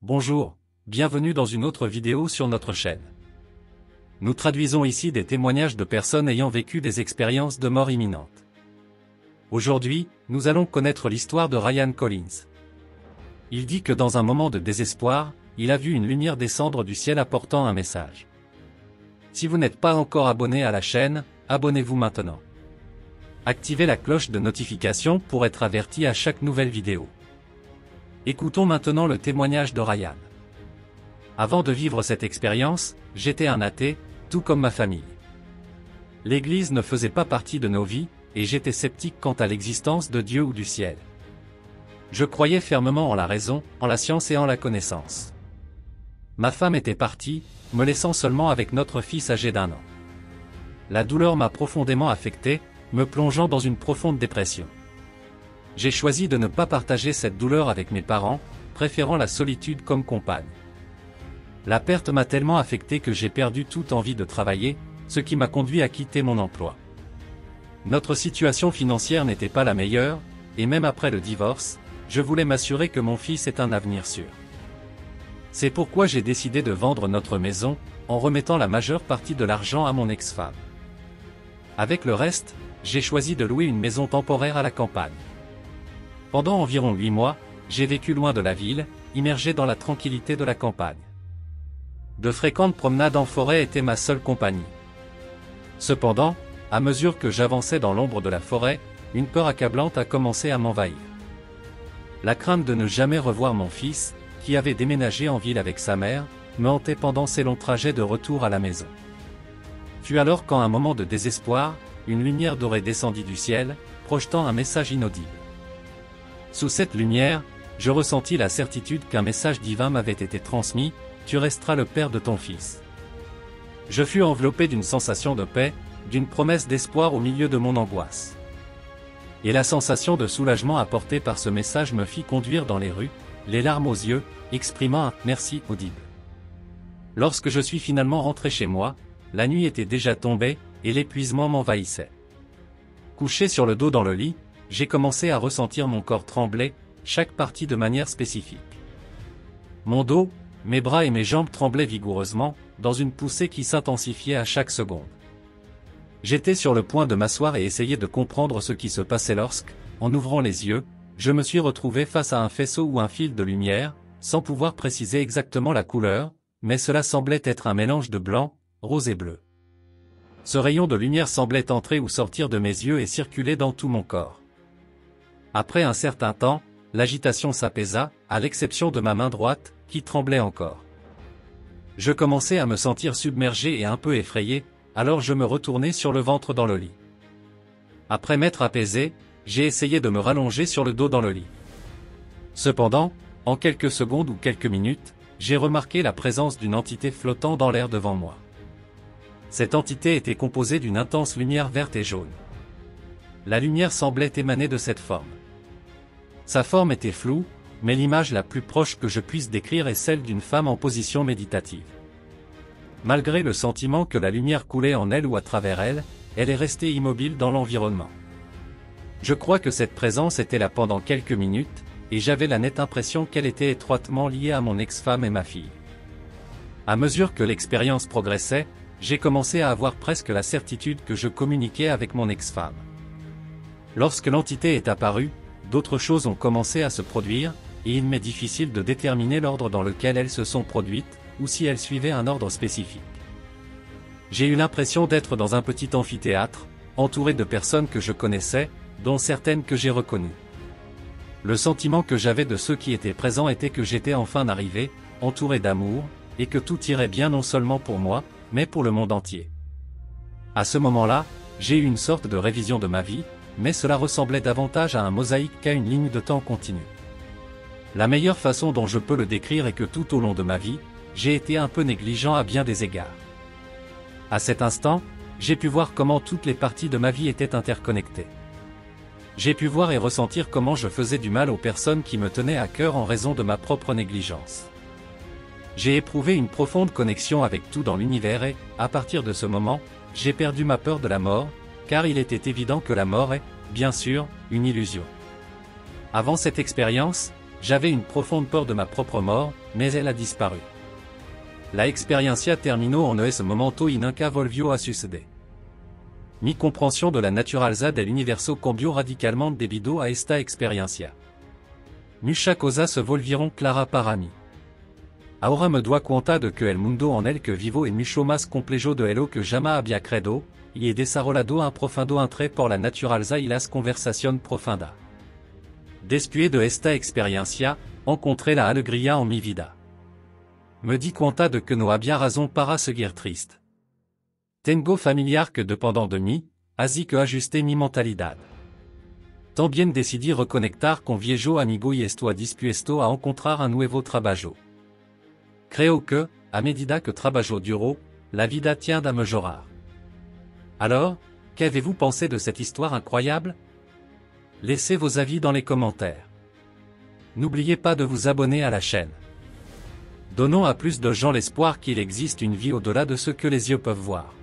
Bonjour, bienvenue dans une autre vidéo sur notre chaîne. Nous traduisons ici des témoignages de personnes ayant vécu des expériences de mort imminente. Aujourd'hui, nous allons connaître l'histoire de Ryan Collins. Il dit que dans un moment de désespoir, il a vu une lumière descendre du ciel apportant un message. Si vous n'êtes pas encore abonné à la chaîne, abonnez-vous maintenant. Activez la cloche de notification pour être averti à chaque nouvelle vidéo. Écoutons maintenant le témoignage de Ryan. Avant de vivre cette expérience, j'étais un athée, tout comme ma famille. L'Église ne faisait pas partie de nos vies, et j'étais sceptique quant à l'existence de Dieu ou du ciel. Je croyais fermement en la raison, en la science et en la connaissance. Ma femme était partie, me laissant seulement avec notre fils âgé d'1 an. La douleur m'a profondément affecté, me plongeant dans une profonde dépression. J'ai choisi de ne pas partager cette douleur avec mes parents, préférant la solitude comme compagne. La perte m'a tellement affecté que j'ai perdu toute envie de travailler, ce qui m'a conduit à quitter mon emploi. Notre situation financière n'était pas la meilleure, et même après le divorce, je voulais m'assurer que mon fils ait un avenir sûr. C'est pourquoi j'ai décidé de vendre notre maison, en remettant la majeure partie de l'argent à mon ex-femme. Avec le reste, j'ai choisi de louer une maison temporaire à la campagne. Pendant environ 8 mois, j'ai vécu loin de la ville, immergé dans la tranquillité de la campagne. De fréquentes promenades en forêt étaient ma seule compagnie. Cependant, à mesure que j'avançais dans l'ombre de la forêt, une peur accablante a commencé à m'envahir. La crainte de ne jamais revoir mon fils, qui avait déménagé en ville avec sa mère, me hantait pendant ces longs trajets de retour à la maison. Fut alors qu'en un moment de désespoir, une lumière dorée descendit du ciel, projetant un message inaudible. Sous cette lumière, je ressentis la certitude qu'un message divin m'avait été transmis, « Tu resteras le père de ton fils ». Je fus enveloppé d'une sensation de paix, d'une promesse d'espoir au milieu de mon angoisse. Et la sensation de soulagement apportée par ce message me fit conduire dans les rues, les larmes aux yeux, exprimant un « merci » audible. Lorsque je suis finalement rentré chez moi, la nuit était déjà tombée, et l'épuisement m'envahissait. Couché sur le dos dans le lit, j'ai commencé à ressentir mon corps trembler, chaque partie de manière spécifique. Mon dos, mes bras et mes jambes tremblaient vigoureusement, dans une poussée qui s'intensifiait à chaque seconde. J'étais sur le point de m'asseoir et essayer de comprendre ce qui se passait lorsque, en ouvrant les yeux, je me suis retrouvé face à un faisceau ou un fil de lumière, sans pouvoir préciser exactement la couleur, mais cela semblait être un mélange de blanc, rose et bleu. Ce rayon de lumière semblait entrer ou sortir de mes yeux et circuler dans tout mon corps. Après un certain temps, l'agitation s'apaisa, à l'exception de ma main droite, qui tremblait encore. Je commençais à me sentir submergé et un peu effrayé, alors je me retournai sur le ventre dans le lit. Après m'être apaisé, j'ai essayé de me rallonger sur le dos dans le lit. Cependant, en quelques secondes ou quelques minutes, j'ai remarqué la présence d'une entité flottant dans l'air devant moi. Cette entité était composée d'une intense lumière verte et jaune. La lumière semblait émaner de cette forme. Sa forme était floue, mais l'image la plus proche que je puisse décrire est celle d'une femme en position méditative. Malgré le sentiment que la lumière coulait en elle ou à travers elle, elle est restée immobile dans l'environnement. Je crois que cette présence était là pendant quelques minutes, et j'avais la nette impression qu'elle était étroitement liée à mon ex-femme et ma fille. À mesure que l'expérience progressait, j'ai commencé à avoir presque la certitude que je communiquais avec mon ex-femme. Lorsque l'entité est apparue, d'autres choses ont commencé à se produire, et il m'est difficile de déterminer l'ordre dans lequel elles se sont produites, ou si elles suivaient un ordre spécifique. J'ai eu l'impression d'être dans un petit amphithéâtre, entouré de personnes que je connaissais, dont certaines que j'ai reconnues. Le sentiment que j'avais de ceux qui étaient présents était que j'étais enfin arrivé, entouré d'amour, et que tout irait bien non seulement pour moi, mais pour le monde entier. À ce moment-là, j'ai eu une sorte de révision de ma vie, mais cela ressemblait davantage à un mosaïque qu'à une ligne de temps continue. La meilleure façon dont je peux le décrire est que tout au long de ma vie, j'ai été un peu négligent à bien des égards. À cet instant, j'ai pu voir comment toutes les parties de ma vie étaient interconnectées. J'ai pu voir et ressentir comment je faisais du mal aux personnes qui me tenaient à cœur en raison de ma propre négligence. J'ai éprouvé une profonde connexion avec tout dans l'univers et, à partir de ce moment, j'ai perdu ma peur de la mort, car il était évident que la mort est, bien sûr, une illusion. Avant cette expérience, J'avais une profonde peur de ma propre mort, mais elle a disparu. La experiencia terminò en ese momento in un volvió a succeder. Mi comprensión de la naturaleza del universo cambió radicalement debido a esta experiencia. Muchas cosas se volvieron clara para mí. Ahora me doy cuenta de que el mundo en el que vivo es mucho más complejo de lo que jamais había credo, y he desarrollado un profundo interés por la naturaleza y las conversaciones profundas. Después de esta experiencia, encontré la alegría en mi vida. Me di cuenta de que no había razón para seguir triste. Tengo familiar que dependant de mí, así que ajusté mi mentalidad. También decidí reconectar con viejo amigo y estoy dispuesto a encontrar un nuevo trabajo. Creo que, a medida que trabajo duro, la vida tiende a mejorar. Alors, qu'avez-vous pensé de cette histoire incroyable? Laissez vos avis dans les commentaires. N'oubliez pas de vous abonner à la chaîne. Donnons à plus de gens l'espoir qu'il existe une vie au-delà de ce que les yeux peuvent voir.